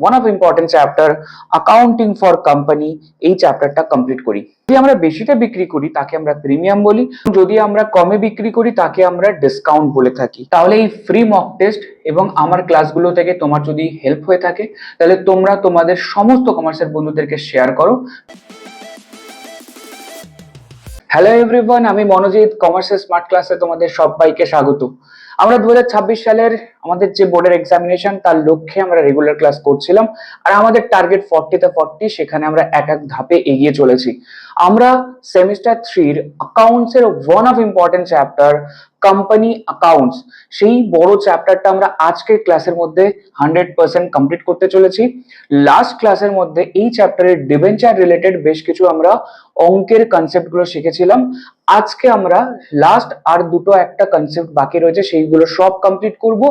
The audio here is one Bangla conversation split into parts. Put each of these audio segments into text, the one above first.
One of important chapter accounting for company এই চ্যাপ্টারটা কমপ্লিট করি। যদি আমরা বেশিটা বিক্রি করি তাকে আমরা প্রিমিয়াম বলি, যদি আমরা কমে বিক্রি করি তাকে আমরা ডিসকাউন্ট বলে থাকি। তাহলে এই ফ্রি মক টেস্ট এবং আমার ক্লাসগুলো থেকে তোমার যদি হেল্প হয়ে থাকে তাহলে তোমরা তোমাদের সমস্ত কমার্সের বন্ধুদেরকে শেয়ার করো। হ্যালো এভরিওয়ান, আমি মনোজিৎ, কমার্সের স্মার্ট ক্লাসে তোমাদের সবাইকে স্বাগত। আমরা 2026 সালের আমাদের যে বোর্ডের এক্সামিনেশন তার লক্ষ্যে আমরা রেগুলার ক্লাস করছিলাম, আর আমাদের টার্গেট 40 তে 40, সেখানে আমরা এক এক ধাপে এগিয়ে চলেছি। আমরা সেমিস্টার 3 অ্যাকাউন্টস এর one of important chapter company accounts, সেই বড় চ্যাপ্টারটা আমরা আজকের ক্লাসের মধ্যে 100% কমপ্লিট করতে চলেছি। লাস্ট ক্লাসের মধ্যে এই চ্যাপ্টারের ডিবেঞ্চার রিলেটেড বেশ কিছু আমরা অঙ্কের কনসেপ্ট গুলো শিখেছিলাম। আজকে আমরা লাস্ট আর দুটো একটা কনসেপ্ট বাকি রয়েছে, সেইগুলো সব কমপ্লিট করব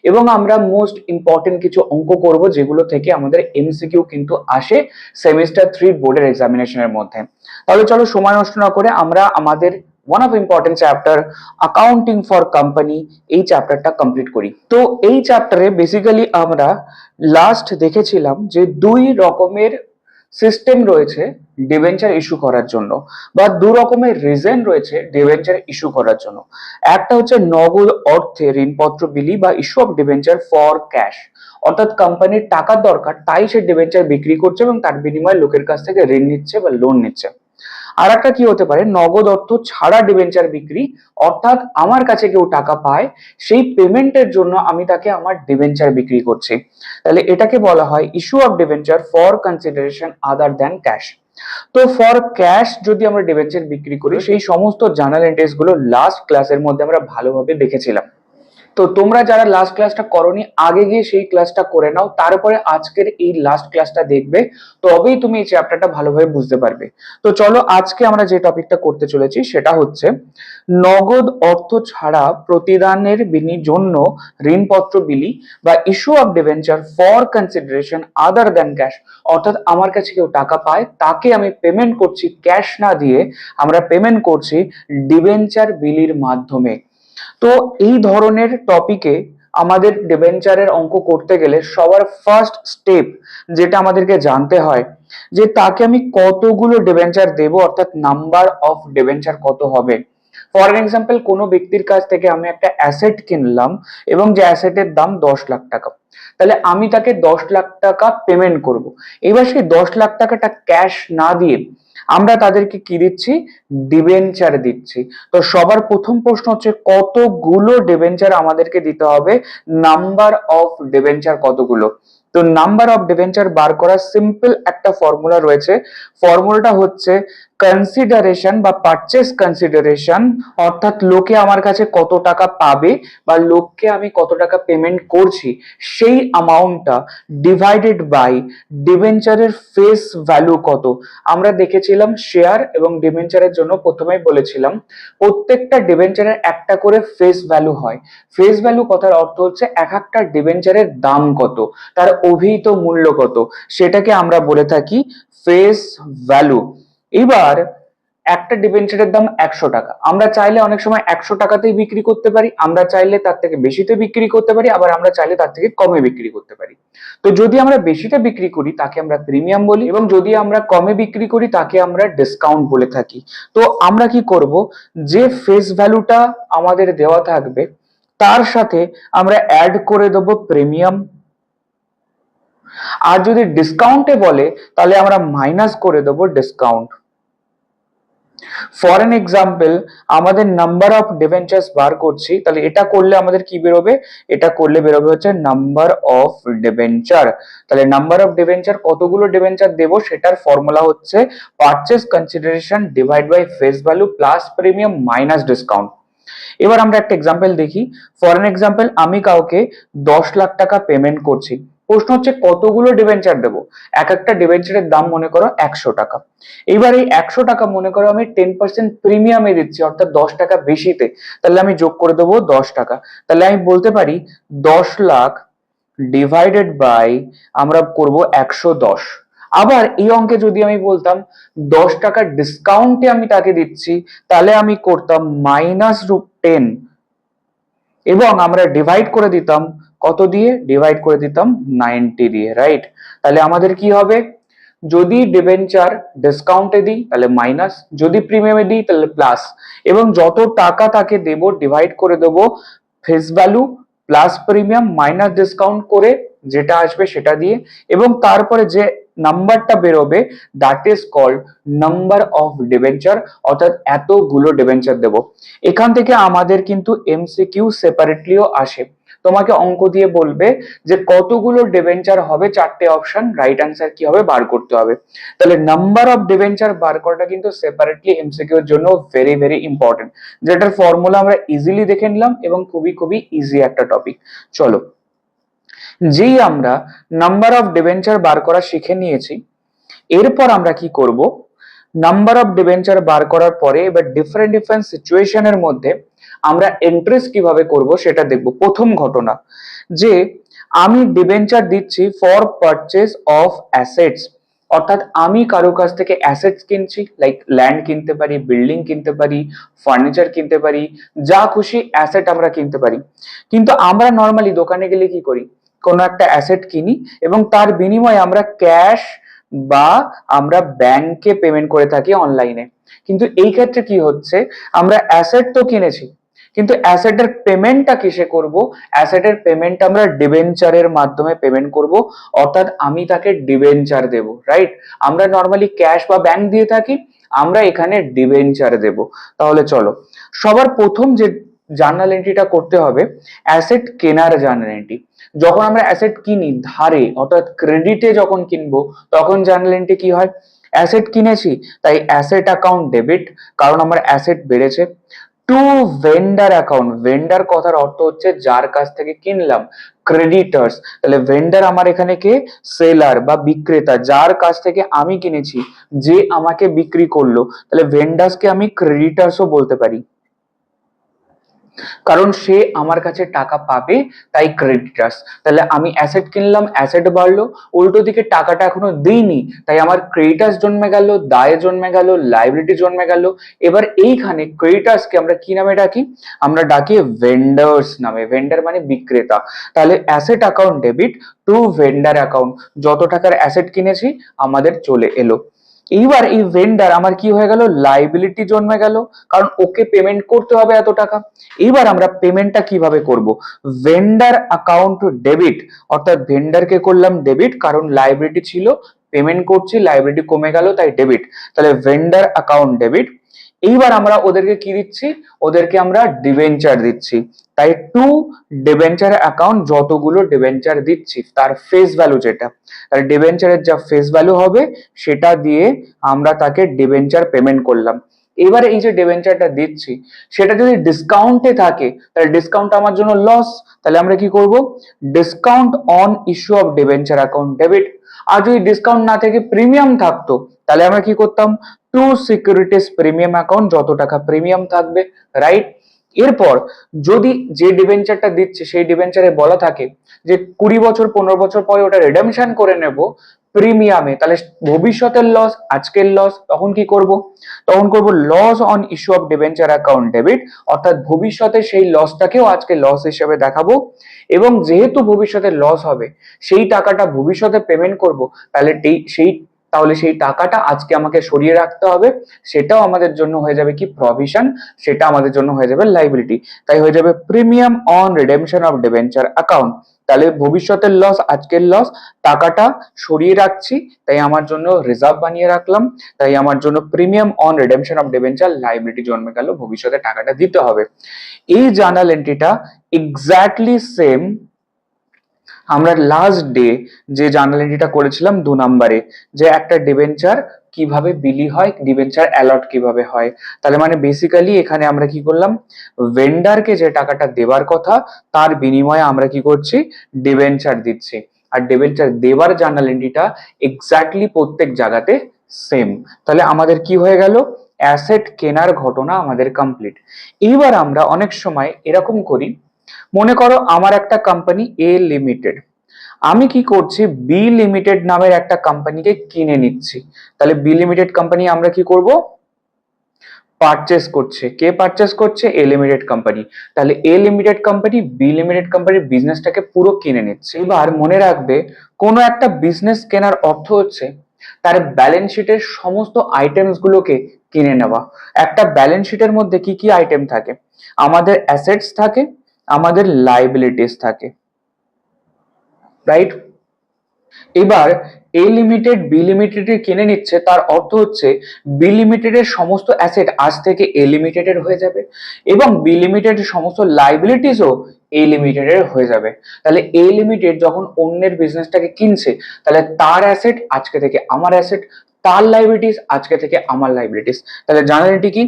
এবং আমরা মোস্ট ইম্পর্টেন্ট কিছু অঙ্ক করব যেগুলো থেকে আমাদের এমসিকিউ কিন্তু আসে সেমিস্টার 3 বোর্ডের এক্সামিনেশনের মধ্যে। তাহলে চলো সময় নষ্ট না করে আমরা আমাদের one of important chapter accounting for company এই চ্যাপ্টারটা কমপ্লিট করি। তো এই চ্যাপ্টারে বেসিক্যালি আমরা লাস্ট দেখেছিলাম যে দুই রকমের সিস্টেম রয়েছে ডিবেঞ্চার ইস্যু করার জন্য, বা দু রকমের রিজন রয়েছে ডিবেঞ্চার ইস্যু করার জন্য। একটা হচ্ছে নগদ অর্থে ঋণপত্র বিলি বা issue of debenture for cash, অর্থাৎ কোম্পানির টাকার দরকার তাই সে ডিবেঞ্চার বিক্রি করছে এবং তার বিনিময়ে লোকের কাছ থেকে ঋণ নিচ্ছে বা লোন নিচ্ছে। আর একটা কি হতে পারে, নগদ অর্থ ছাড়া ডিবেঞ্চার বিক্রি, অর্থাৎ আমার কাছে কেউ টাকা পায়, সেই পেমেন্টের জন্য আমি তাকে আমার ডিবেঞ্চার বিক্রি করছি। তাহলে এটাকে বলা হয় issue of debenture for consideration other than cash. তো ফর ক্যাশ যদি আমরা ডিবেঞ্চার বিক্রি করি, সেই সমস্ত জার্নাল এন্ট্রিজ গুলো লাস্ট ক্লাসের মধ্যে আমরা ভালোভাবে দেখেছিলাম। তো তোমরা যারা লাস্ট ক্লাসটা করোনি আগে গিয়ে সেই ক্লাসটা করে নাও, তারপরে আজকের এই লাস্ট ক্লাসটা দেখবে, তবেই তুমি এই চ্যাপ্টারটা ভালোভাবে বুঝতে পারবে। তো চলো আজকে আমরা যে টপিকটা করতে চলেছি সেটা হচ্ছে নগদ অর্থ ছাড়া প্রতিদানের জন্য ঋণপত্র বিলি বা issue of debenture for consideration other than cash, অর্থাৎ আমার কাছে কেউ টাকা পায় তাকে আমি পেমেন্ট করছি ক্যাশ না দিয়ে, আমরা পেমেন্ট করছি ডিবেঞ্চার বিলির মাধ্যমে। তো এই ধরনের টপিকে আমাদের ডিবেঞ্চারের অঙ্ক করতে গেলে সবার ফার্স্ট স্টেপ যেটা আমাদেরকে জানতে হয় যে তাকে আমি কতগুলো ডিবেঞ্চার দেব, অর্থাৎ নাম্বার অফ ডিবেঞ্চার কত হবে। ফর এক্সাম্পল, কোনো ব্যক্তির কাছ থেকে আমি একটা অ্যাসেট কিনলাম এবং যে অ্যাসেটের দাম 10 লাখ টাকা, তাহলে আমি তাকে 10 লাখ টাকা পেমেন্ট করব। এবার সেই 10 লাখ টাকাটা ক্যাশ না দিয়ে আমরা তাদেরকে কি দিচ্ছি, ডিবেঞ্চার দিচ্ছি। তো সবার প্রথম প্রশ্ন হচ্ছে কতগুলো ডিবেঞ্চার আমাদেরকে দিতে হবে, নাম্বার অফ ডিবেঞ্চার কতগুলো। তো নাম্বার অফ ডিবেঞ্চার বার করার সিম্পল একটা ফর্মুলা রয়েছে। ফর্মুলাটা হচ্ছে কনসিডারেশন বা পারচেস কনসিডারেশন, অর্থাৎ লোকে আমার কাছে কত টাকা পাবে বা লোককে আমি কত টাকা পেমেন্ট করছি সেই অ্যামাউন্টটা ডিভাইডেড বাই ডিবেঞ্চারের ফেস ভ্যালু কত। আমরা দেখেছিলাম শেয়ার এবং ডিবেঞ্চারের জন্য প্রথমেই বলেছিলাম প্রত্যেকটা ডিবেঞ্চারের একটা করে ফেস ভ্যালু হয়। ফেস ভ্যালু কথার অর্থ হচ্ছে এক একটা ডিবেঞ্চারের দাম কত, তার অভিহিত মূল্য কত, সেটাকে আমরা বলে থাকি ফেস ভ্যালু। এবার একটা ডিবেঞ্চারের দাম 100 টাকা, আমরা চাইলে অনেক সময় 100 টাকাতেই বিক্রি করতে পারি, আমরা চাইলে তার থেকে বেশিতে বিক্রি করতে পারি, আবার আমরা চাইলে তার থেকে কমে বিক্রি করতে পারি। তো যদি আমরা বেশিতে বিক্রি করি তাকে আমরা প্রিমিয়াম বলি, এবং যদি আমরা কমে বিক্রি করি তাকে আমরা ডিসকাউন্ট বলে থাকি। তো আমরা কি করব, যে ফেস ভ্যালুটা আমাদের দেওয়া থাকবে তার সাথে আমরা অ্যাড করে দেব প্রিমিয়াম, আর যদি ডিসকাউন্টে বলে তাহলে আমরা মাইনাস করে দেব ডিসকাউন্ট। ফর এন এক্সাম্পল, আমাদের নাম্বার অফ ডিবেঞ্চার্স বার করছি, তাহলে এটা করলে আমাদের কি বেরোবে, এটা করলে বেরোবে হচ্ছে নাম্বার অফ ডিবেঞ্চার। তাহলে নাম্বার অফ ডিবেঞ্চার কতগুলো ডিবেঞ্চার দেব সেটার ফর্মুলা হচ্ছে purchase consideration divide by face value plus premium minus discount. এবার আমরা একটা এক্সাম্পল দেখি। ফর এন এক্সাম্পল, আমি কাউকে 10 লাখ টাকা পেমেন্ট করছি। প্রশ্ন হচ্ছে কতগুলো ডিবেঞ্চার দেবো। এক একটা ডিবেঞ্চারের দাম মনে করো 100 টাকা। এবার এই 100 টাকা মনে করো আমি 10% প্রিমিয়ামে দিচ্ছি, অর্থাৎ 10 টাকা বেশিতে, তাহলে আমি যোগ করে দেবো 10 টাকা। তাহলে আমি বলতে পারি 10 লাখ ডিভাইডেড বাই আমরা করব 110। আবার এই অঙ্কে যদি আমি বলতাম 10 টাকা ডিসকাউন্টে আমি তাকে দিচ্ছি, তাহলে আমি করতাম -10 এবং আমরা ডিভাইড করে দিতাম কত দিয়ে? ডিভাইড করে দিতাম 90 দিয়ে, রাইট? তাহলে আমাদের কি হবে, যদি ডিবেঞ্চার ডিসকাউন্টে দিই তাহলে মাইনাস, যদি প্রিমিয়ামে দিই তাহলে প্লাস, এবং যত টাকা তাকে দেব ডিভাইড করে দেবো face value plus premium minus discount করে যেটা আসবে সেটা দিয়ে, এবং তারপরে যে নাম্বারটা বেরোবে that is called number of debenture, অর্থাৎ এতগুলো ডিবেঞ্চার দেব। এখান থেকে আমাদের কিন্তু এমসিকিউ সেপারেটলিও আসে, তোমাকে অঙ্ক দিয়ে বলবে যে কতগুলো ডিবেঞ্চার হবে, চারটে অপশন, রাইট অ্যান্সার কি হবে বার করতে হবে। তাহলে নাম্বার অফ ডিবেঞ্চার বার করাটা কিন্তু সেপারেটলি এমসিকিউ এর জন্য ভেরি ভেরি ইম্পর্টেন্ট, যেটার ফর্মুলা আমরা ইজিলি দেখে নিলাম এবং খুবই খুবই ইজি একটা টপিক। চলো, যেই আমরা নাম্বার অফ ডিবেঞ্চার বার করা শিখে নিয়েছি, এরপর আমরা কি করব, নাম্বার অফ ডিবেঞ্চার বার করার পরে এবার ডিফারেন্ট ডিফারেন্ট সিচুয়েশনের মধ্যে আমরা এন্ট্রিস কিভাবে করব সেটা দেখব। প্রথম ঘটনা, যে আমি ডিবেঞ্চার দিচ্ছি ফর পারচেজ অফ অ্যাসেটস, অর্থাৎ আমি কারো কাছ থেকে অ্যাসেটস কিনছি, লাইক ল্যান্ড কিনতে পারি, বিল্ডিং কিনতে পারি, ফার্নিচার কিনতে পারি, যা খুশি অ্যাসেট আমরা কিনতে পারি। কিন্তু আমরা নর্মালি দোকানে গেলে কি করি, কোনো একটা অ্যাসেট কিনি এবং তার বিনিময়ে আমরা ক্যাশ বা আমরা ব্যাংকে পেমেন্ট করে থাকি অনলাইনে। কিন্তু এই ক্ষেত্রে কি হচ্ছে, আমরা অ্যাসেট তো কিনেছি কিন্তু অ্যাসেটের পেমেন্টটা কিসে করব, অ্যাসেটের পেমেন্ট আমরা ডিবেঞ্চারের মাধ্যমে পেমেন্ট করব, অর্থাৎ আমি তাকে ডিবেঞ্চার দেব, রাইট? আমরা নর্মালি ক্যাশ বা ব্যাংক দিয়ে থাকি, আমরা এখানে ডিবেঞ্চার দেব। তাহলে চলো, সবার প্রথম যে জার্নাল এন্ট্রিটা করতে হবে অ্যাসেট কেনার জার্নাল এন্ট্রি। যখন আমরা অ্যাসেট কিনি ধারে অর্থাৎ ক্রেডিটে যখন কিনবো তখন জার্নাল এন্ট্রি কি হয়, অ্যাসেট কিনেছি তাই অ্যাসেট অ্যাকাউন্ট ডেবিট, কারণ আমার অ্যাসেট বেড়েছে। টু ভেন্ডার অ্যাকাউন্ট, ভেন্ডার কথার অর্থ হচ্ছে যার কাছ থেকে কিনলাম, ক্রেডিটার্স, তাহলে ভেন্ডার আমার এখানে কে, সেলার বা বিক্রেতা, যার কাছ থেকে আমি কিনেছি, যে আমাকে বিক্রি করলো, তাহলে ভেন্ডার্সকে আমি ক্রেডিটার্সও বলতে পারি, কারণ সে আমার কাছে টাকা পাবে তাই ক্রেডিটার্স। তাহলে আমি অ্যাসেট কিনলাম, অ্যাসেট বাড়লো, উল্টো দিকে টাকাটা এখনো দিইনি তাই আমার ক্রেডিটার্স জন্মে গেল, দায় জন্মে গেল, লাইবিলিটি জন্মে গেল। এবার এইখানে ক্রেডিটার্সকে আমরা কি নামে ডাকি, আমরা ডাকি ভেন্ডার্স নামে, ভেন্ডার মানে বিক্রেতা। তাহলে asset account debit two vendor account, যত টাকার অ্যাসেট কিনেছি আমাদের চলে এলো। এইবার এই ভেন্ডার আমার কি হয়ে গেল, লাইবিলিটি জন্মে গেল, কারণ ওকে পেমেন্ট করতে হবে এত টাকা। এইবার আমরা পেমেন্টটা কিভাবে করব, ভেন্ডার অ্যাকাউন্ট ডেবিট, অর্থাৎ ভেন্ডারকে করলাম ডেবিট কারণ লাইবিলিটি ছিল, পেমেন্ট করছি, লাইবিলিটি কমে গেল তাই ডেবিট, তাহলে ভেন্ডার অ্যাকাউন্ট ডেবিট। এইবার আমরা ওদেরকে কি দিচ্ছি, ওদেরকে আমরা ডিবেঞ্চার দিচ্ছি, তাই টু ডিবেঞ্চার অ্যাকাউন্ট, যতগুলো ডিবেঞ্চার দিচ্ছি তার ফেস ভ্যালু যেটা, তাহলে ডিবেঞ্চারের যা ফেস ভ্যালু হবে সেটা দিয়ে আমরা তাকে ডিবেঞ্চার পেমেন্ট করলাম। এবারে এই যে ডিবেঞ্চারটা দিচ্ছি সেটা যদি ডিসকাউন্টে থাকে তাহলে ডিসকাউন্ট আমার জন্য লস, তাহলে আমরা কি করব, discount on issue of debenture account debit. আর যদি ডিসকাউন্ট না থেকে প্রিমিয়াম থাকতো তাহলে আমরা কি করতাম, টু সিকিউরিটিজ প্রিমিয়াম অ্যাকাউন্ট, যত টাকা প্রিমিয়াম থাকবে, রাইট? এরপর যদি যে ডিবেঞ্চারটা দিচ্ছে সেই ডিবেঞ্চারে বলা থাকে যে 20 বছর 15 বছর পরে ওটা রিডেমশন করে নেব প্রিমিয়ামে, তাহলে ভবিষ্যতের লস আজকের লস, তখন কি করব, তখন করব loss on issue of debenture account debit, অর্থাৎ ভবিষ্যতে সেই লসটাকেও আজকে লস হিসেবে দেখাবো, এবং যেহেতু ভবিষ্যতে লস হবে সেই টাকাটা ভবিষ্যতে পেমেন্ট করব, তাহলে সেই টাকাটা আজকে আমাকে সরিয়ে রাখতে হবে, সেটাও আমাদের জন্য হয়ে যাবে কি প্রভিশন, সেটা আমাদের জন্য হয়ে যাবে লাইবিলিটি, তাই হয়ে যাবে premium on redemption of debenture account. তাহলে ভবিষ্যতের লস আজকের লস, টাকাটা সরিয়ে রাখছি তাই আমার জন্য রিজার্ভ বানিয়ে রাখলাম, তাই আমার জন্য premium on redemption of debenture liability জন্মে গেল, ভবিষ্যতে টাকাটা দিতে হবে। এই জার্নাল এন্ট্রিটা এক্স্যাক্টলি সেম আমরা লাস্ট ডে যে জার্নাল এন্ট্রিটা করেছিলাম 2 নম্বরে, যে একটা ডিবেঞ্চার কিভাবে বিলি হয়, ডিবেঞ্চার অ্যালট কিভাবে হয়। তাহলে মানে বেসিক্যালি এখানে আমরা কি করলাম, ভেন্ডারকে যে টাকাটা দেবার কথা তার বিনিময়ে আমরা কি করছি, ডিবেঞ্চার দিচ্ছি। আর ডিবেঞ্চার দেবার জার্নাল এন্ট্রিটা এক্স্যাক্টলি প্রত্যেক জায়গাতে সেম। তাহলে আমাদের কি হয়ে গেল, অ্যাসেট কেনার ঘটনা আমাদের কমপ্লিট। এইবার আমরা অনেক সময় এরকম করি, মনে করো আমার একটা কোম্পানি এ লিমিটেড, আমি কি করছি বি লিমিটেড নামের একটা কোম্পানিকে কিনে নিচ্ছি, তাহলে বি লিমিটেড কোম্পানি আমরা কি করব, পারচেস করছে। কে পারচেস করছে? A limited company. তাহলে A limited company B limited কোম্পানির বিজনেসটাকে পুরো কিনে নিচ্ছে। এবার মনে রাখবে, কোনো একটা বিজনেস কেনার অর্থ হচ্ছে তার ব্যালেন্স শিটের সমস্ত আইটেমস গুলোকে কিনে নেওয়া। একটা ব্যালেন্স শিটের মধ্যে কি কি আইটেম থাকে? আমাদের অ্যাসেটস থাকে, আমাদের লাইবিলিটিস থাকে, রাইট? এবার এ লিমিটেড বি লিমিটেড কিনে নিচ্ছে, তার অর্থ হচ্ছে বি লিমিটেডের সমস্ত অ্যাসেট আজ থেকে এ লিমিটেডের হয়ে যাবে এবং বি লিমিটেডের সমস্ত লাইবিলিটিসও এ লিমিটেডের হয়ে যাবে। তাহলে এ লিমিটেড যখন অন্যের বিজনেসটাকে কিনছে, তাহলে তার অ্যাসেট আজকে থেকে আমার অ্যাসেট, তার লাইবিলিটিস আজকে থেকে আমার লাইবিলিটিস। তাহলে জার্নালিটি কি?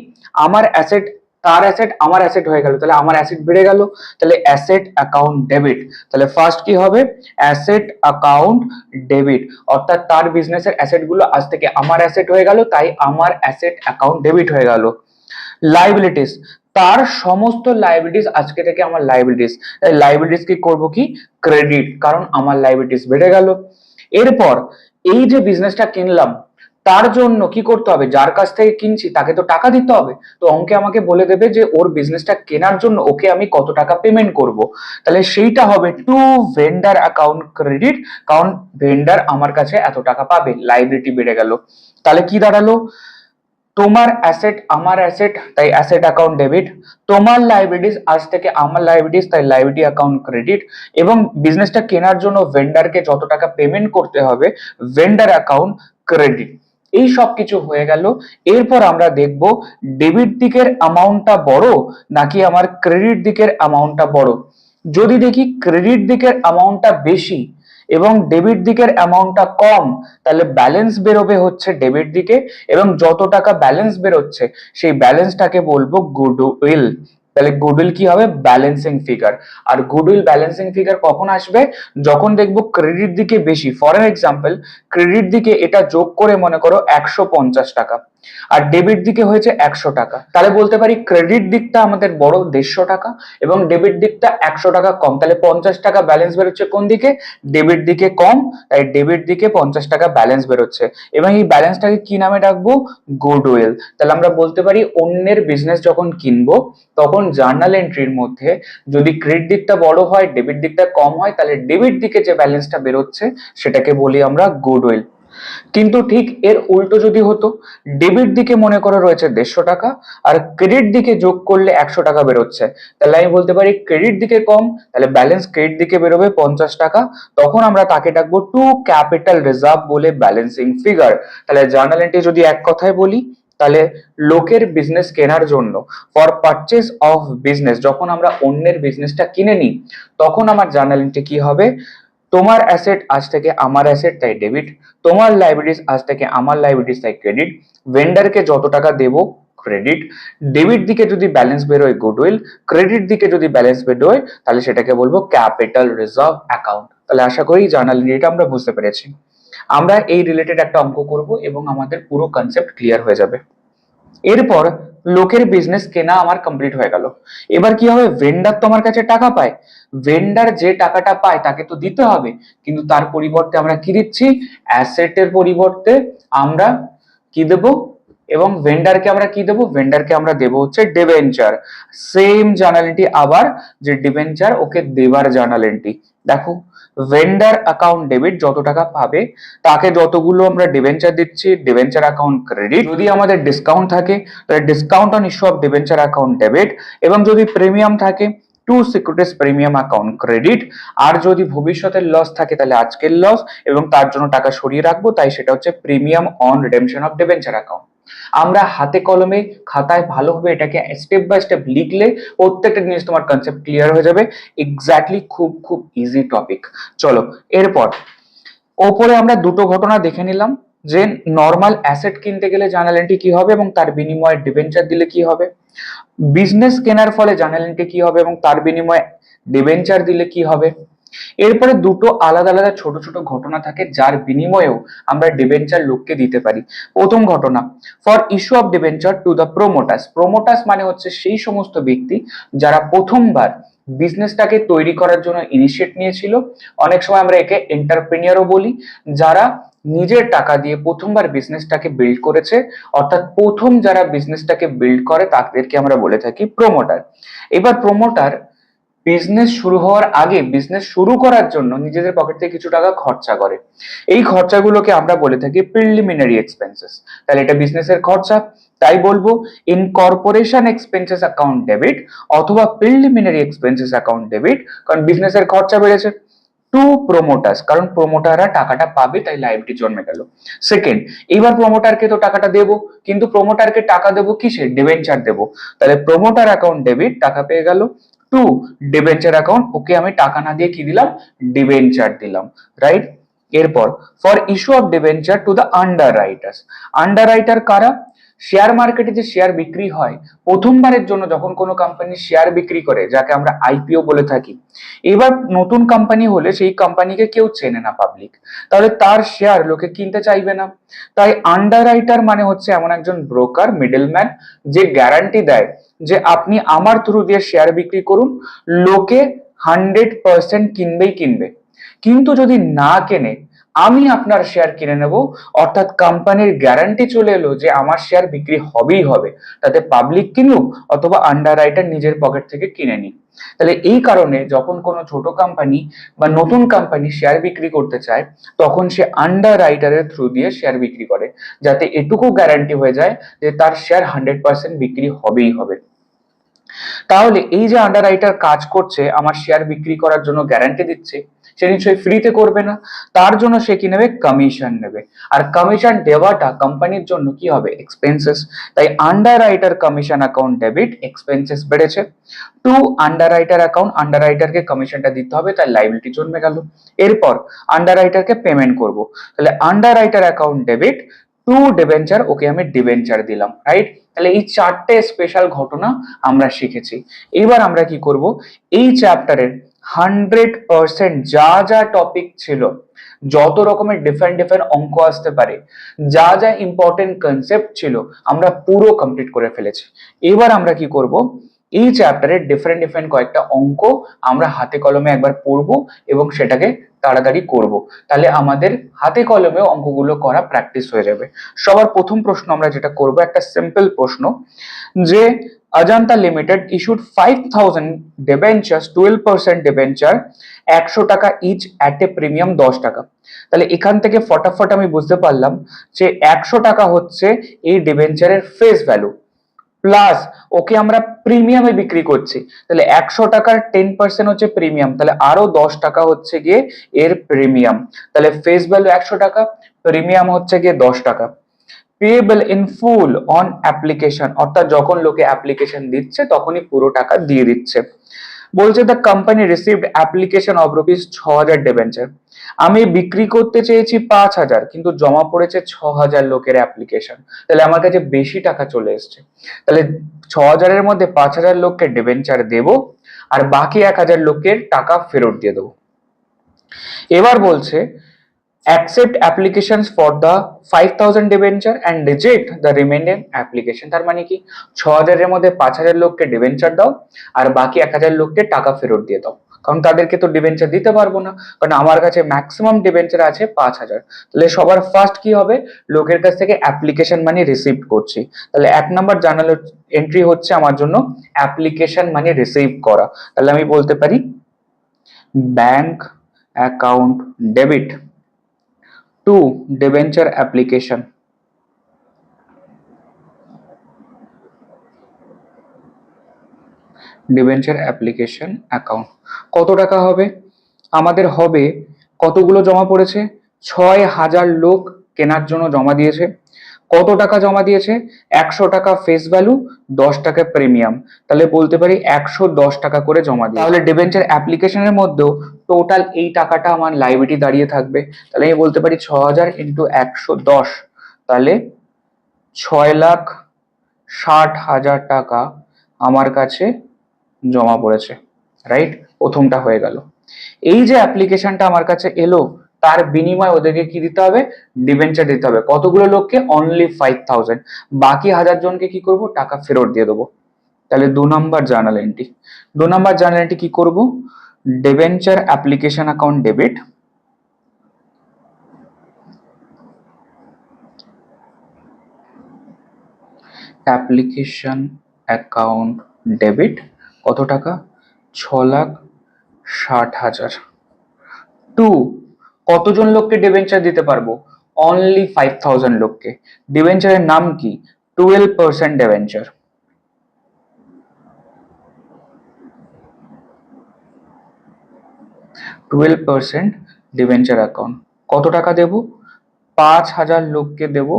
আমার অ্যাসেট তার অ্যাসেট আমার অ্যাসেট হয়ে গেল, তাহলে আমার অ্যাসেট বেড়ে গেল, তাহলে অ্যাসেট অ্যাকাউন্ট ডেবিট। তাহলে ফার্স্ট কি হবে? অ্যাসেট অ্যাকাউন্ট ডেবিট, অর্থাৎ তার বিজনেসের অ্যাসেট গুলো আজ থেকে আমার অ্যাসেট হয়ে গেল, তাই আমার অ্যাসেট অ্যাকাউন্ট ডেবিট হয়ে গেল। লাইবিলিটিস, তার সমস্ত লাইবিলিটিস আজকে থেকে আমার লাইবিলিটিস, তাই লাইবিলিটিস কি করব? কি ক্রেডিট, কারণ আমার লাইবিলিটিস বেড়ে গেল। এরপর এই যে বিজনেসটা কিনলাম, তার জন্য কি করতে হবে? যার কাছ থেকে কিনছি তাকে তো টাকা দিতে হবে, তো অঙ্কে আমাকে বলে দেবে যে ওর বিজনেসটা কেনার জন্য ওকে আমি কত টাকা পেমেন্ট করব। তাহলে সেইটা হবে টু ভেন্ডার অ্যাকাউন্ট ক্রেডিট, কারণ ভেন্ডার আমার কাছে এত টাকা পাবে, লাইবিলিটি বেড়ে গেল। তাহলে কি দাঁড়ালো? তোমার অ্যাসেট আমার অ্যাসেট, তাই অ্যাসেট অ্যাকাউন্ট ডেবিট। তোমার লাইবিলিটিস আজ থেকে আমার লাইবিলিটিস, তাই লাইবিলিটি অ্যাকাউন্ট ক্রেডিট। এবং বিজনেসটা কেনার জন্য ভেন্ডারকে যত টাকা পেমেন্ট করতে হবে, ভেন্ডার অ্যাকাউন্ট ক্রেডিট। এই সব কিছু হয়ে গেল। এরপর আমরা দেখব ডেবিট দিকের অ্যামাউন্টটা বড় নাকি আমার ক্রেডিট দিকের অ্যামাউন্টটা বড়। যদি দেখি ক্রেডিট দিকের অ্যামাউন্টটা বেশি এবং ডেবিট দিকের অ্যামাউন্টটা কম, তাহলে ব্যালেন্স বেরোবে হচ্ছে ডেবিট দিকে, এবং যত টাকা ব্যালেন্স বেরোচ্ছে সেই ব্যালেন্সটাকে বলবো গুডউইল। তাহলে গুডউইল কি হবে? Balancing figure. আর গুডউইল ব্যালেন্সিং ফিগার কখন আসবে? যখন দেখবো ক্রেডিট দিকে বেশি। ফর এক্সাম্পল, ক্রেডিট দিকে এটা যোগ করে মনে করো 150 টাকা, আর ডেবিট দিকে হয়েছে 100 টাকা, তাহলে বলতে পারি ক্রেডিট দিকটা আমাদের বড় 150 টাকা এবং ডেবিট দিকটা 100 টাকা কম। তাহলে 50 টাকা ব্যালেন্স বেরোচ্ছে কোন দিকে? ডেবিট দিকে কম, তাই ডেবিট দিকে 50 টাকা ব্যালেন্স বেরোচ্ছে। এবং এই ব্যালেন্সটাকে কি নামে ডাকবো? গুডউইল। তাহলে আমরা বলতে পারি অন্যের বিজনেস যখন কিনবো তখন জার্নাল এন্ট্রির মধ্যে যদি ক্রেডিট দিকটা বড় হয় ডেবিট দিকটা কম হয়, তাহলে ডেবিট দিকে যে ব্যালেন্সটা বেরোচ্ছে সেটাকে বলি আমরা গুডউইল। কিন্তু ঠিক এর উল্টো যদি হতো, ডেবিট দিকে মনে করো রয়েছে 150 টাকা আর ক্রেডিট দিকে যোগ করলে 100 টাকা বেরোচ্ছে, তাহলে আমি বলতে পারি ক্রেডিট দিকে কম, তাহলে ব্যালেন্স ক্রেডিট দিকে বেরোবে 50 টাকা। তখন আমরা তাকে ডাকবো টু ক্যাপিটাল রিজার্ভ বলে ব্যালেন্সিং ফিগার। তাহলে জার্নাল এন্ট্রি যদি এক কথায় বলি, তাহলে লোকের বিজনেস কেনার জন্য, ফর পারচেজ অফ বিজনেস, যখন আমরা অন্যের বিজনেসটা কিনে নিই তখন আমার জার্নাল এন্ট্রি কি হবে? তোমার অ্যাসেট আজ থেকে আমার অ্যাসেট, তাই ডেবিট। তোমার লাইবিলিটিস আজ থেকে আমার লাইবিলিটিস, তাই ক্রেডিট। ভেন্ডারকে যত টাকা দেবো ক্রেডিট। ডেবিট দিকে যদি ব্যালেন্স বেরোয় গুডউইল, ক্রেডিট দিকে যদি ব্যালেন্স বেরোয় তাহলে সেটাকে বলবো ক্যাপিটাল রিজার্ভ অ্যাকাউন্ট। তাহলে আশা করি জার্নাল এন্ট্রিটা আমরা বুঝতে পেরেছি। আমরা এই রিলেটেড একটা অঙ্ক করব এবং আমাদের পুরো কনসেপ্ট ক্লিয়ার হয়ে যাবে। এরপর লোকের বিজনেস কেনা আমার কমপ্লিট হয়ে গেল। এবার কি হবে? ভেন্ডার তো আমার কাছে টাকা পায়, ভেন্ডার যে টাকাটা পায় তাকে তো দিতে হবে, কিন্তু তার পরিবর্তে আমরা কি দিচ্ছি? অ্যাসেটের পরিবর্তে আমরা কি দেব? এবং ভেন্ডারকে আমরা কি দেবো? ভেন্ডারকে আমরা দেবো হচ্ছে ডিবেঞ্চার। সেম জার্নাল এন্ট্রি আবার, যে ডিবেঞ্চার ওকে দেবার জার্নাল এন্ট্রি। দেখো, ভেন্ডার অ্যাকাউন্ট ডেবিট, যত টাকা পাবে তাকে যতগুলো আমরা ডিবেঞ্চার দিচ্ছি, ডিবেঞ্চার অ্যাকাউন্ট ক্রেডিট। যদি আমাদের ডিসকাউন্ট থাকে তাহলে discount on issue of debenture account debit, এবং যদি প্রিমিয়াম থাকে to securities premium account credit. আর যদি ভবিষ্যতের লস থাকে তাহলে আজকের লস এবং তার জন্য টাকা সরিয়ে রাখবো, তাই সেটা হচ্ছে premium on redemption of debenture account. আমরা হাতে কলমে খাতায় ভালোভাবে এটাকে স্টেপ বাই স্টেপ লিখলে প্রত্যেকটা জিনিস তোমার কনসেপ্ট ক্লিয়ার হয়ে যাবে। এক্স্যাক্টলি খুব খুব ইজি টপিক। চলো এরপর ওপরে আমরা দুটো ঘটনা দেখে নিলাম, যে নর্মাল অ্যাসেট কিনতে গেলে জার্নাল এন্ট্রি কি হবে এবং তার বিনিময়ে ডিবেঞ্চার দিলে কি হবে, বিজনেস কেনার ফলে জার্নাল এন্ট্রি কি হবে এবং তার বিনিময়ে ডিবেঞ্চার দিলে কি হবে। এরপরে দুটো আলাদা আলাদা ছোট ছোট ঘটনা থাকে যার বিনিময়েও আমরা ডিবেঞ্চার লোককে দিতে পারি। প্রথম ঘটনা, for issue of debenture to the প্রোমোটার্স। প্রোমোটার্স মানে হচ্ছে সেই সমস্ত ব্যক্তি যারা প্রথমবার বিজনেসটাকে তৈরি করার জন্য ইনিশিয়েট নিয়েছিল। অনেক সময় আমরা একে এন্টারপ্রেনিয়ারও বলি, যারা নিজের টাকা দিয়ে প্রথমবার বিজনেসটাকে বিল্ড করেছে, অর্থাৎ প্রথম যারা বিজনেসটাকে বিল্ড করে তাদেরকে আমরা বলে থাকি প্রমোটার। এবার প্রমোটার বিজনেস শুরু হওয়ার আগে বিজনেস শুরু করার জন্য নিজেদের পকেট থেকে কিছু টাকা খরচা করে। এই খরচাগুলোকে আমরা বলে থাকি প্রিলিমিনারি এক্সপেন্সেস। তাহলে এটা বিজনেসের খরচা, তাই বলবো ইনকর্পোরেশন এক্সপেন্সেস অ্যাকাউন্ট ডেবিট অথবা প্রিলিমিনারি এক্সপেন্সেস অ্যাকাউন্ট ডেবিট, কারণ বিজনেসের খরচা বেড়েছে। টু প্রমোটার্স, কারণ প্রমোটাররা টাকাটা পাবে তাই লাইবিলিটি জন্মে গেল। সেকেন্ড, এবার প্রমোটারকে তো টাকাটা দেবো, কিন্তু প্রমোটারকে টাকা দেবো কিসে? ডিবেঞ্চার দেবো। তাহলে প্রমোটার অ্যাকাউন্ট ডেবিট, টাকা পেয়ে গেল। টু ডিবেঞ্চার অ্যাকাউন্ট, ওকে আমি টাকা না দিয়ে কি দিলাম? ডিবেঞ্চার দিলাম, রাইট? এরপর for issue of debenture to the underwriters. Underwriter কারা? শেয়ার মার্কেটে যে শেয়ার বিক্রি হয়, প্রথমবারের জন্য যখন কোনো কোম্পানি শেয়ার বিক্রি করে, যাকে আমরা আইপিও বলে থাকি। এবার নতুন কোম্পানি হলে সেই কোম্পানিকে কেউ চেনে না পাবলিক, তাহলে তার শেয়ার লোকে কিনতে চাইবে না। তাই আন্ডার রাইটার মানে হচ্ছে এমন একজন ব্রোকার, মিডলম্যান, যে গ্যারান্টি দেয় যে আপনি আমার থ্রু দিয়ে শেয়ার বিক্রি করুন, লোকে 100% কিনবেই কিনবে। কিন্তু যদি না কেনে, আমি আপনার শেয়ার কিনে নেব, অর্থাৎ কোম্পানির গ্যারান্টি চলে এলো যে আমার শেয়ার বিক্রি হবেই হবে, তাতে পাবলিক কিনুক অথবা আন্ডার রাইটার নিজের পকেট থেকে কিনে নিক। তাহলে এই কারণে যখন কোনো ছোট কোম্পানি বা নতুন কোম্পানি শেয়ার বিক্রি করতে চায়, তখন সে আন্ডার রাইটারের থ্রু দিয়ে শেয়ার বিক্রি করে, যাতে এটুকু গ্যারান্টি হয়ে যায় যে তার শেয়ার 100% বিক্রি হবেই হবে। তাহলে এই যে আন্ডার রাইটার কাজ করছে, আমার শেয়ার বিক্রি করার জন্য গ্যারান্টি দিচ্ছে, সে নিশ্চয়ই ফ্রিতে করবে না, তার জন্য সে কি নেবে? কমিশন নেবে। আর কমিশন দেওয়াটা কোম্পানির জন্য কি হবে? এক্সপেন্সেস। তাই underwriter commission account debit, expenses বেড়েছে। টু আন্ডার রাইটার অ্যাকাউন্ট, আন্ডার রাইটারকে কমিশনটা দিতে হবে, তাই লাইবিলিটি জন্মে গেল। এরপর আন্ডার রাইটারকে পেমেন্ট করব, তাহলে underwriter account debit. To debenture, okay আমি ডিবেঞ্চার দিলাম, রাইট? তাহলে এই চারটে স্পেশাল ঘটনা আমরা শিখেছি। এবার আমরা কি করব? এই চ্যাপ্টারের 100% যা যা টপিক ছিল, যত রকমের ডিফারেন্ট ডিফারেন্ট অঙ্ক আসতে পারে, যা যা ইম্পর্টেন্ট কনসেপ্ট ছিল, আমরা পুরো কমপ্লিট করে ফেলেছি। এবার আমরা কি করব? এই চ্যাপ্টারের ডিফারেন্ট ডিফারেন্ট কয়েকটা অঙ্ক আমরা হাতে কলমে একবার পড়বো এবং সেটাকে তাড়াতাড়ি করব। তাহলে আমাদের হাতে কলমেও অঙ্কগুলো করা প্র্যাকটিস হয়ে যাবে। সবার প্রথম প্রশ্ন আমরা যেটা করব, একটা সিম্পল প্রশ্ন, যে Ajanta limited issued 5000 debentures, 12% debenture, 100 টাকা ইচ অ্যাট এ প্রিমিয়াম 10 টাকা। তাহলে এখান থেকে ফটাফট আমি বুঝতে পারলাম যে 100 টাকা হচ্ছে এই ডিবেঞ্চারের ফেস ভ্যালু, প্লাস ওকে আমরা প্রিমিয়ামে বিক্রি করছি, তাহলে 100 টাকার 10% হচ্ছে প্রিমিয়াম, তাহলে আরো 10 টাকা হচ্ছে গিয়ে এর প্রিমিয়াম। তাহলে ফেস ভ্যালু 100 টাকা, প্রিমিয়াম হচ্ছে গিয়ে 10 টাকা। Payable in full on application, অর্থাৎ যখন লোকে অ্যাপ্লিকেশন দিচ্ছে তখনই পুরো টাকা দিয়ে দিচ্ছে। বলছে the company received application of rupees 6000 debenture. আমি বিক্রি করতে চেয়েছি 5000, কিন্তু জমা পড়েছে 6000 লোকের অ্যাপ্লিকেশন, তাহলে আমার কাছে বেশি টাকা চলে এসছে। তাহলে 6000-এর মধ্যে 5000 লোককে ডিবেঞ্চার দেব, আর বাকি 1000 লোকের টাকা ফেরত দিয়ে দেবো। এবার বলছে accept applications for the 5000 debenture and reject the remaining application। তার মানে কি? 6000 এর মধ্যে 5000 লোককে ডিবেঞ্চার দাও আর বাকি 1000 লোককে টাকা ফেরত দিয়ে দাও, কারণ তাদেরকে তো ডিবেঞ্চার দিতে পারবো না, কারণ আমার কাছে ম্যাক্সিমাম ডিবেঞ্চার আছে 5000। তাহলে সবার ফার্স্ট কি হবে? লোকের কাছ থেকে অ্যাপ্লিকেশন মানি রিসিভ করছি, তাহলে 1 নাম্বার জার্নাল এন্ট্রি হচ্ছে আমার জন্য অ্যাপ্লিকেশন মানি রিসিভ করা। তাহলে আমি বলতে পারি bank account debit to debenture application. Debenture application account কত টাকা হবে? আমাদের হবে, কতগুলো জমা পড়েছে? 6000 লোক কেনার জন্য জমা দিয়েছে। কত টাকা জমা দিয়েছে? 100 টাকা ফেস ভ্যালু, 10 টাকা প্রিমিয়াম, তাহলে বলতে পারি 110 টাকা করে জমা দিয়েছে। তাহলে ডিবেঞ্চার অ্যাপ্লিকেশনের মধ্যেও টোটাল এই টাকাটা আমার লাইবিলিটি দাঁড়িয়ে থাকবে। তাহলে আমি বলতে পারি 6000 ইন্টু 110, তাহলে 6,60,000 টাকা আমার কাছে জমা পড়েছে, রাইট? প্রথমটা হয়ে গেল। এই যে অ্যাপ্লিকেশনটা আমার কাছে এলো, তার বিনিময়ে ওদেরকে কি দিতে হবে? ডিবেঞ্চার দিতে হবে। কতগুলো লোককে? অনলি 5000। বাকি 1000 জনকে কি করব? টাকা ফেরত দিয়ে দেবো। তাহলে 2 নম্বর জার্নাল এন্ট্রি। 2 নম্বর জার্নাল এন্ট্রি কি করব, debenture application account debit, application account debit কত টাকা, 6,60,000। 2, কতজন লোককে ডিবেঞ্চার দিতে পারবো, অনলি 5,000 লোককে। ডিবেঞ্চারের নাম কি, 12% ডিবেঞ্চার। 12% ডিবেঞ্চার অ্যাকাউন্ট, কত টাকা দেব, 5,000 লোককে দেব।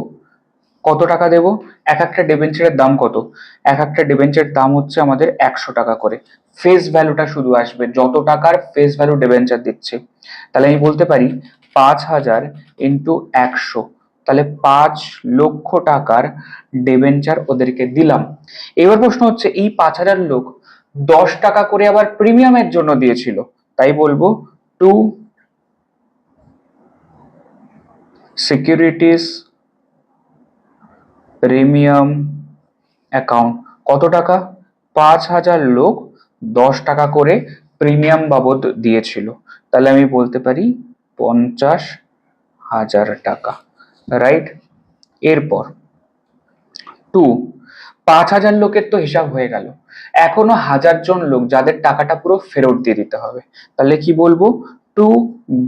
কত টাকা দেব, এক একটা ডিবেঞ্চারের দাম কত, এক একটা ডিবেঞ্চারের দাম হচ্ছে আমাদের 100 টাকা করে। ফেস ভ্যালুটা শুধু আসবে, যত টাকার ফেস ভ্যালু ডিবেঞ্চার দিচ্ছে। তাহলে আমি বলতে পারি 5,000 ইন্টু 100, তাহলে 5 লক্ষ টাকার ডিবেঞ্চার ওদেরকে দিলাম। এবার প্রশ্ন হচ্ছে এই 5,000 লোক 10 টাকা করে আবার প্রিমিয়ামের জন্য দিয়েছিল, তাই বলবো 2 সিকিউরিটিস প্রিমিয়াম অ্যাকাউন্ট। কত টাকা, 5,000 লোক 10 টাকা করে প্রিমিয়াম বাবদ দিয়েছিল, তাহলে আমি বলতে পারি 50,000 টাকা, রাইট। এরপর 2, 5,000 লোকের তো হিসাব হয়ে গেল, এখনো 1,000 জন লোক যাদের টাকাটা পুরো ফেরত দিয়ে দিতে হবে, তাহলে কি বলবো, 2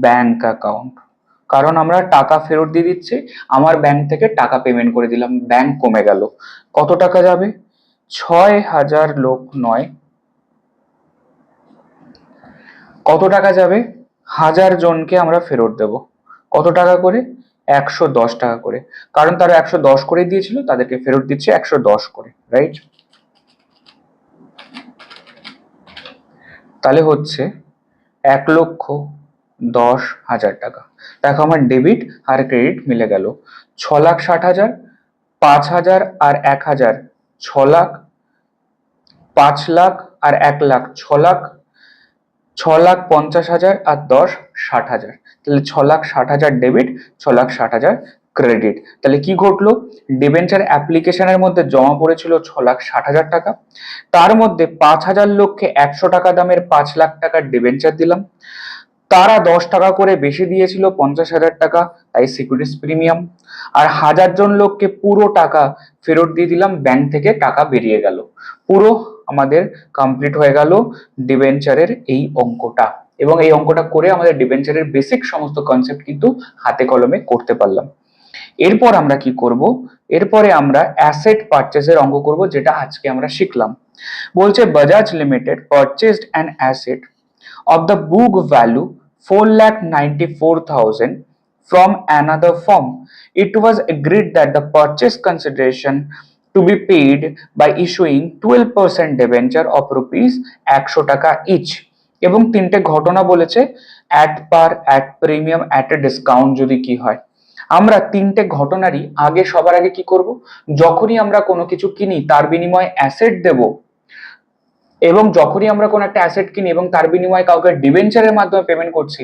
ব্যাংক অ্যাকাউন্ট। কারণ আমরা টাকা ফেরত দিয়ে দিচ্ছি, আমার ব্যাংক থেকে টাকা পেমেন্ট করে দিলাম, ব্যাংক কমে গেল। কত টাকা যাবে, 6,000 লোক নয়, কত টাকা যাবে, 1,000 জনকে আমরা ফেরত দেব। কত টাকা করে, 110 টাকা করে, কারণ তারা 110 করে দিয়েছিল, তাদেরকে ফেরত দিচ্ছে 110 করে, রাইট। তাহলে হচ্ছে 1,10,000 টাকা। দেখো আমার ডেবিট আর ক্রেডিট মিলে গেল, 6,60,000, 5,000 আর 1,000 6 লাখ, 5 লাখ আর 1 লাখ 6 লাখ, 6,50,000 আর 10 60,000, তাহলে 6,60,000 ডেবিট, 6,60,000 ক্রেডিট। তাহলে কি ঘটলো, ডিবেঞ্চার অ্যাপ্লিকেশনের মধ্যে জমা পড়েছিল 6,60,000 টাকা, তার মধ্যে 5,000 লোককে 100 টাকা দামের 5 লাখ টাকার ডিবেঞ্চার দিলাম, তারা 10 টাকা করে বেশি দিয়েছিল 50,000 টাকা, তাই সিকিউরিটিস প্রিমিয়াম। আর 1,000 জন লোককে পুরো টাকা ফেরত দিয়ে দিলাম, ব্যাংক থেকে টাকা বেরিয়ে গেল। পুরো আমাদের কমপ্লিট হয়ে গেল ডিবেঞ্চারের এই অঙ্কটা, এবং এই অঙ্কটা করে আমাদের ডিবেঞ্চারের বেসিক সমস্ত কনসেপ্ট কিন্তু হাতে কলমে করতে পারলাম। এরপর আমরা কি করব, এরপরে আমরা অ্যাসেট পারচেজের অঙ্ক করব, যেটা আজকে আমরা শিখলাম। বলছে Bajaj limited purchased an asset of the book value 4,94,000 from another firm. It was agreed that the purchase consideration to be paid by issuing 12% debenture of rupees 100 টাকা each, এবং তিনটে ঘটনা বলেছে, at par, at premium, at a discount যদি কি হয়। আমরা তিনটে ঘটনারই আগে সবার আগে কি করব, যখনই আমরা কোনো কিছু কিনি তার বিনিময়ে অ্যাসেট দেব, এবং যখনই আমরা কোনো একটা অ্যাসেট কিনি এবং তার বিনিময়ে কাউকে ডিবেঞ্চারের মাধ্যমে পেমেন্ট করছি,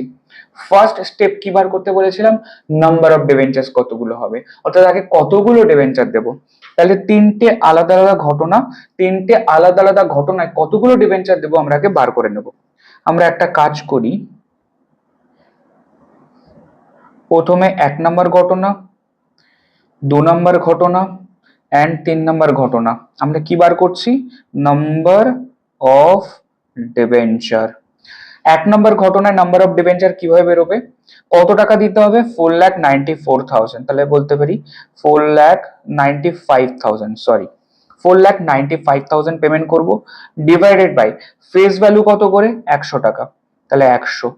ফার্স্ট স্টেপ কি বার করতে বলেছিলাম, নাম্বার অফ ডিবেঞ্চার্স কতগুলো হবে, অর্থাৎ আগে কতগুলো ডিবেঞ্চার দেব। তাহলে তিনটে আলাদা আলাদা ঘটনা, তিনটে আলাদা আলাদা ঘটনায় কতগুলো ডিবেঞ্চার দেবো আমরা আগে বার করে নেব। আমরা একটা কাজ করি, প্রথমে 1 নম্বর ঘটনা, 2 নম্বর ঘটনা এন্ড 3 নম্বর ঘটনা আমরা কি বার করছি, নাম্বার অফ ডিবেঞ্চার। 1 নম্বর ঘটনায় নাম্বার অফ ডিবেঞ্চার কিভাবে বেরোবে, কত টাকা দিতে হবে, 4,94,000, তাহলে বলতে পারি 4,95,000, সরি 4,95,000 পেমেন্ট করব, ডিভাইডেড বাই ফেস ভ্যালু কত করে, 100 টাকা, তাহলে 100,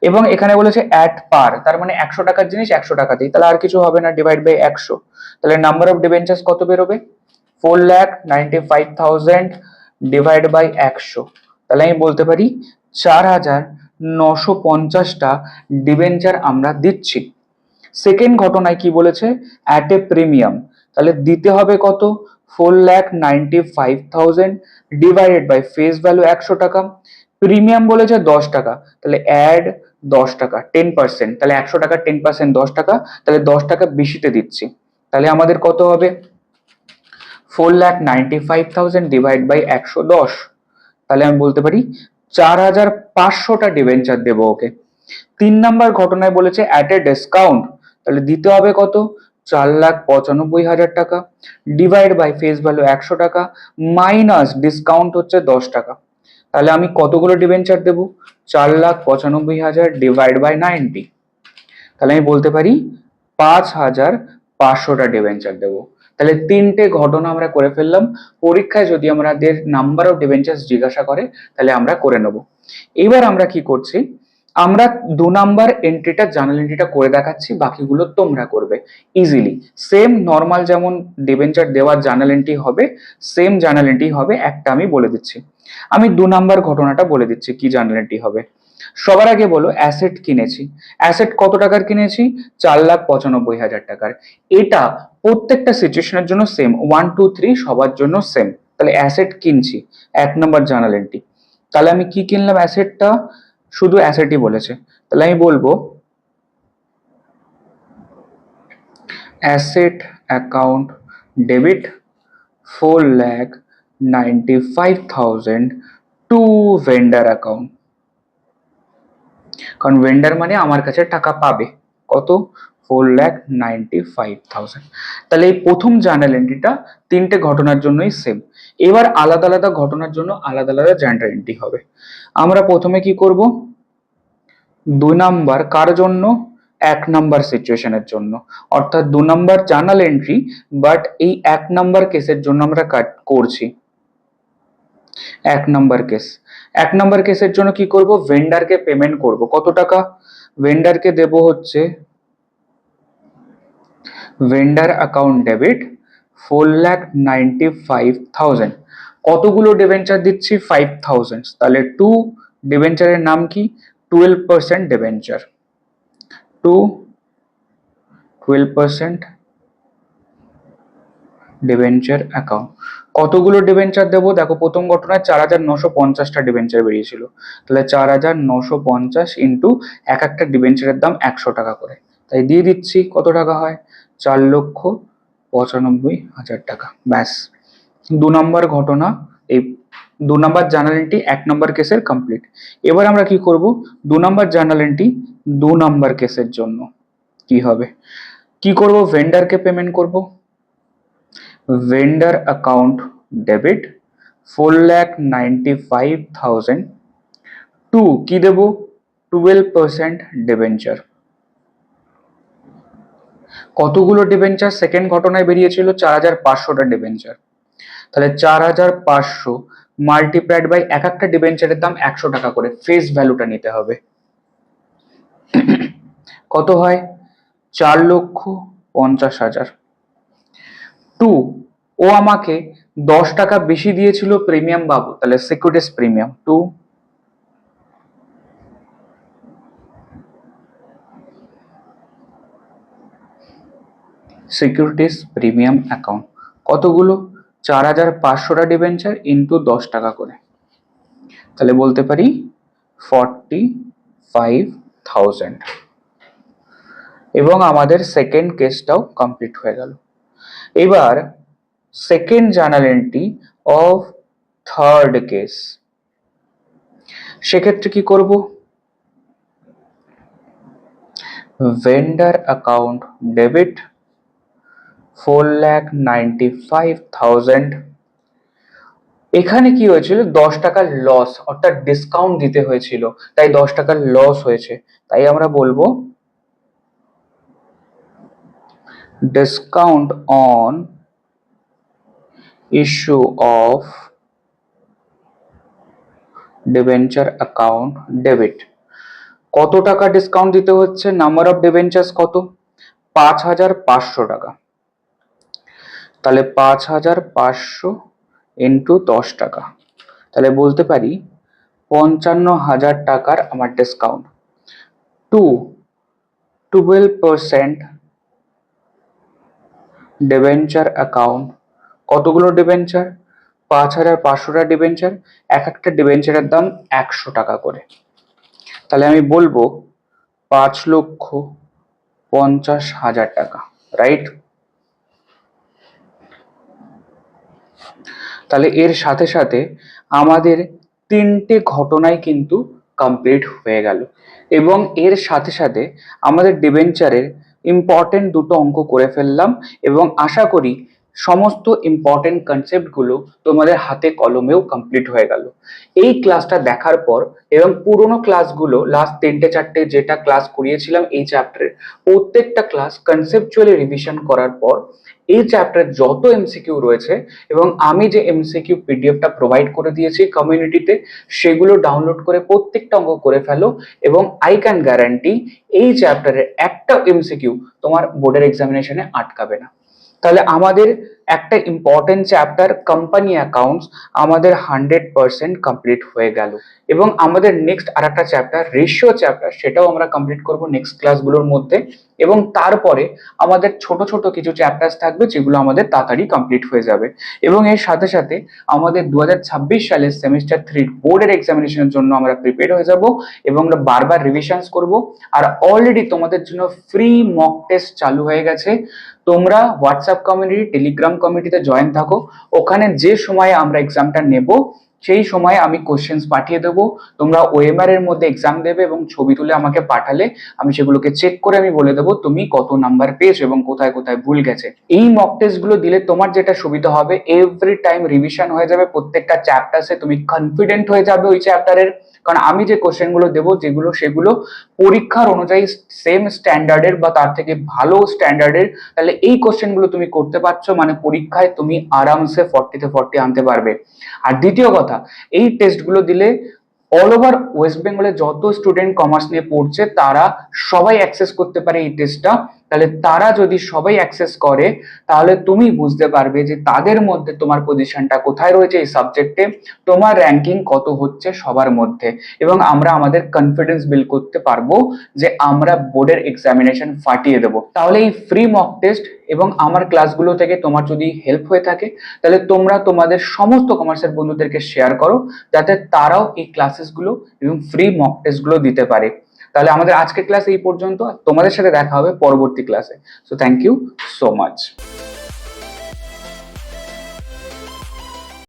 এবং এখানে বলেছে অ্যাট পার, তার মানে 100 টাকার জিনিস 100 টাকা দিই, তাহলে আর কিছু হবে না, ডিভাইড বাই 100, তাহলে নাম্বার অফ ডিবেঞ্চার্স কত বেরোবে, 4,95,000 ডিভাইড বাই 100, তাহলে আমি বলতে পারি 4,950টা ডিবেঞ্চার আমরা দিচ্ছি। সেকেন্ড ঘটনায় কি বলেছে, অ্যাট এ প্রিমিয়াম, তাহলে দিতে হবে কত, 4,95,000 ডিভাইডেড বাই ফেস ভ্যালু 100 টাকা, প্রিমিয়াম বলেছে 10 টাকা, তাহলে অ্যাড 10 টাকা 10%, তাহলে 100 টাকা 10% 10 টাকা, তাহলে 10 টাকা বেশিতে দিচ্ছি, তাহলে আমাদের কত হবে 4,95,000 ডিভাইড বাই 110, তাহলে আমি বলতে পারি 4,500টা ডিবেঞ্চার দেবো ওকে। 3 নাম্বার ঘটনায় বলেছে অ্যাট এ ডিসকাউন্ট, তাহলে দিতে হবে কত, 4,95,000 টাকা ডিভাইড বাই ফেস ভ্যালু 100 টাকা মাইনাস ডিসকাউন্ট হচ্ছে 10 টাকা। তাহলে আমি কতগুলো ডিবেঞ্চার দেবো, 4,95,000 ডিভাইড বাই 90, তাহলে আমি বলতে পারি 5,500টা ডিবেঞ্চার দেবো। তাহলে 3টে ঘটনা আমরা করে ফেললাম। পরীক্ষায় যদি আমাদের নাম্বার অফ ডিবেঞ্চার্স জিজ্ঞাসা করে তাহলে আমরা করে নেব। এবার আমরা কি করছি, আমরা 2 নাম্বার এন্ট্রিটা জার্নাল এন্ট্রিটা করে দেখাচ্ছি, বাকিগুলো তোমরা করবে ইজিলি। সেম নর্মাল যেমন ডিবেঞ্চার দেওয়ার জার্নাল এন্ট্রি হবে, সেম জার্নাল এন্ট্রি হবে। একটা আমি বলে দিচ্ছি, আমি 2 নাম্বার ঘটনাটা বলে দিচ্ছি কি জার্নাল এন্ট্রি হবে। সবার আগে বলো অ্যাসেট কিনেছি, অ্যাসেট কত টাকার কিনেছি, 4,95,000 টাকার। এটা প্রত্যেকটা সিচুয়েশনের জন্য সেম, 1 2 3 সবার জন্য সেম। তাহলে অ্যাসেট কিনছি, 1 নম্বর জার্নাল এন্ট্রি। তাহলে আমি কি কিনলাম, অ্যাসেটটা শুধু অ্যাসেটই বলেছে, তাহলে আমি বলবো asset account debit 4,95,000 to vendor account. কারণ ভেন্ডার মানে আমার কাছে টাকা পাবে কত, 4,95,000। তাহলে এই প্রথম জার্নাল এন্ট্রিটা 3টে ঘটনার জন্যই সেম। এবার আলাদা আলাদা ঘটনার জন্য আলাদা আলাদা জার্নাল এন্ট্রি হবে। আমরা প্রথমে কি করব, 2 নাম্বার কার জন্য, 1 নাম্বার সিচুয়েশনের জন্য, অর্থাৎ 2 নাম্বার জার্নাল এন্ট্রি, বাট এই 1 নাম্বার কেসের জন্য আমরা করছি। 1 নাম্বার কেস, 1 নাম্বার কেসের জন্য কি করব, ভেন্ডারকে পেমেন্ট করব কত টাকা, ভেন্ডারকে দেব হচ্ছে ভেন্ডার অ্যাকাউন্ট ডেবিট 4,95,000। কতগুলো ডিবেঞ্চার দিচ্ছি, 5,000, তাহলে 2 ডিবেঞ্চারের নাম কি, 12% ডিবেঞ্চার, 12% ডিবেঞ্চার অ্যাকাউন্ট। কতগুলো ডিবেঞ্চার দেবো, দেখো প্রথম ঘটনায় 4,950টা ডিবেঞ্চার বেরিয়েছিল, তাহলে 4,950 ইন্টু এক একটা ডিবেঞ্চারের দাম 100 টাকা করে, তাই দিয়ে দিচ্ছি কত টাকা হয়, 4,95,000 টাকা। ব্যাস, 2 নম্বর ঘটনা, এই 2 নম্বর জার্নাল এন্ট্রি 1 নম্বর কেসের কমপ্লিট। এবার আমরা কি করব, 2 নম্বর জার্নাল এন্ট্রি 2 নম্বর কেসের জন্য কি হবে, কি করব, ভেন্ডারকে পেমেন্ট করব, ভেন্ডার অ্যাকাউন্ট ডেবিট 4,95,000 টু কি দেব, 12% ডিবেঞ্চার। কতগুলো ডিবেঞ্চার সেকেন্ড ঘটনায় বেরিয়েছিল, 4,500টা ডিবেঞ্চার, তাহলে 4,500 মাল্টিপ্লাইড বাই এক একটা ডিবেঞ্চারের দাম 100 টাকা করে, ফেস ভ্যালুটা নিতে হবে, কত হয়, 4,50,000। 2, ও আমাকে 10 টাকা বেশি দিয়েছিল প্রিমিয়াম বাবু, তাহলে securities premium 2, securities premium account. কতগুলো, 4,500টা ডিবেঞ্চার ইন্টু 10 টাকা করে, তাহলে বলতে পারি 45,000। এবং আমাদের সেকেন্ড কেসটাও কমপ্লিট হয়ে গেল। এবার second journal entry of third case, সেক্ষেত্রে কি করব, ভেন্ডার অ্যাকাউন্ট ডেবিট 4,95,000। এখানে কি হয়েছিল, 10 টাকার লস, অর্থাৎ ডিসকাউন্ট দিতে হয়েছিল, তাই 10 টাকার লস হয়েছে, তাই আমরা বলবো discount on issue of debenture account debit. কত টাকা ডিসকাউন্ট দিতে হচ্ছে, নাম্বার অফ ডিবেঞ্চার্স কত, 5,500 টাকা, তাহলে 5,500 ইন্টু 10 টাকা, তাহলে বলতে পারি 55,000 টাকার আমার ডিসকাউন্ট। 12% ডিবেঞ্চার অ্যাকাউন্ট, কতগুলো ডিবেঞ্চার, 5,500টা ডিবেঞ্চার, এক একটা ডিবেঞ্চারের দাম 100 টাকা করে, তাহলে আমি বলবো 5,50,000 টাকা, রাইট। তাহলে এর সাথে সাথে আমাদের 3টে ঘটনাই কিন্তু কমপ্লিট হয়ে গেল, এবং এর সাথে সাথে আমাদের ডিবেঞ্চারের ইম্পর্টেন্ট 2টো অঙ্ক করে ফেললাম, এবং আশা করি সমস্ত ইম্পর্টেন্ট কনসেপ্টগুলো তোমাদের হাতে কলমেও কমপ্লিট হয়ে গেল। এই ক্লাসটা দেখার পর এবং পুরোনো ক্লাসগুলো লাস্ট 3টে 4টে যেটা ক্লাস করিয়েছিলাম এই চ্যাপ্টারের, প্রত্যেকটা ক্লাস কনসেপচুয়ালি রিভিশন করার পর এই চ্যাপ্টারের যত এমসিকিউ রয়েছে এবং আমি যে এমসিকিউ পিডিএফটা প্রোভাইড করে দিয়েছি কমিউনিটিতে, সেগুলো ডাউনলোড করে প্রত্যেকটা অঙ্ক করে ফেলো, এবং আই ক্যান গ্যারান্টি এই চ্যাপ্টারের একটা এমসিকিউ তোমার বোর্ডের এক্সামিনেশনে আটকাবে না। তাহলে আমাদের একটা ইম্পর্টেন্ট চ্যাপ্টার কোম্পানি অ্যাকাউন্টস আমাদের 100% কমপ্লিট হয়ে গেল, এবং আমাদের নেক্সট আর একটা চ্যাপ্টার রেশিও চ্যাপ্টার, সেটাও আমরা কমপ্লিট করব নেক্সট ক্লাসগুলোর মধ্যে, এবং তারপরে আমাদের ছোট ছোট কিছু চ্যাপ্টার্স থাকবে যেগুলো আমাদের তাড়াতাড়ি কমপ্লিট হয়ে যাবে। এবং এর সাথে সাথে আমাদের 2026 সালের সেমিস্টার 3 বোর্ডের এক্সামিনেশনের জন্য আমরা প্রিপেয়ার হয়ে যাব, এবং আমরা বারবার রিভিশনস করব। আর অলরেডি তোমাদের জন্য ফ্রি মক টেস্ট চালু হয়ে গেছে। তোমরা হোয়াটসঅ্যাপ কমিউনিটি, টেলিগ্রাম কমিউনিটিতে জয়েন থাকো। ওখানে যে সময়ে আমরা এক্সামটা নেব সেই সময় আমি কোশ্চেন্স পাঠিয়ে দেবো, তোমরা ওএমআর এর মধ্যে এক্সাম দেবে এবং ছবি তুলে আমাকে পাঠালে আমি সেগুলোকে চেক করে আমি বলে দেবো তুমি কত নাম্বার পেয়েছো এবং কোথায় কোথায় ভুল গেছে। এই মক টেস্ট গুলো দিলে তোমার যেটা সুবিধা হবে, এভরি টাইম রিভিশন হয়ে যাবে প্রত্যেকটা চ্যাপ্টারে, তুমি কনফিডেন্ট হয়ে যাবে ওই চ্যাপ্টারের, কারণ আমি যে কোশ্চেন গুলো দেবো যেগুলো সেগুলো পরীক্ষার অনুযায়ী সেম স্ট্যান্ডার্ডের বা তার থেকে ভালো স্ট্যান্ডার্ডের। তাহলে এই কোশ্চেন গুলো তুমি করতে পারছো মানে পরীক্ষায় তুমি আরামসে 40 তে 40 আনতে পারবে। আর দ্বিতীয় কথা, এই টেস্ট গুলো দিলে অল ওভার ওয়েস্ট বেঙ্গলে যত স্টুডেন্ট কমার্স নিয়ে পড়ছে তারা সবাই অ্যাক্সেস করতে পারে এই টেস্টটা। তাহলে তারা যদি সবাই অ্যাক্সেস করে তাহলে তুমি বুঝতে পারবে যে তাদের মধ্যে তোমার পজিশনটা কোথায় রয়েছে এই সাবজেক্টে, তোমার র্যাঙ্কিং কত হচ্ছে সবার মধ্যে, এবং আমরা আমাদের কনফিডেন্স বিল্ড করতে পারবো যে আমরা বোর্ডের এক্সামিনেশন ফাটিয়ে দেবো। তাহলে এই ফ্রি মক টেস্ট এবং আমার ক্লাসগুলো থেকে তোমার যদি হেল্প হয়ে থাকে তাহলে তোমরা তোমাদের সমস্ত কমার্সের বন্ধুদেরকে শেয়ার করো, যাতে তারাও এই ক্লাসেসগুলো এবং ফ্রি মক টেস্টগুলো দিতে পারে। তাহলে আমাদের আজকের ক্লাস এই পর্যন্ত, তোমাদের সাথে দেখা হবে পরবর্তী ক্লাসে। So thank you so much.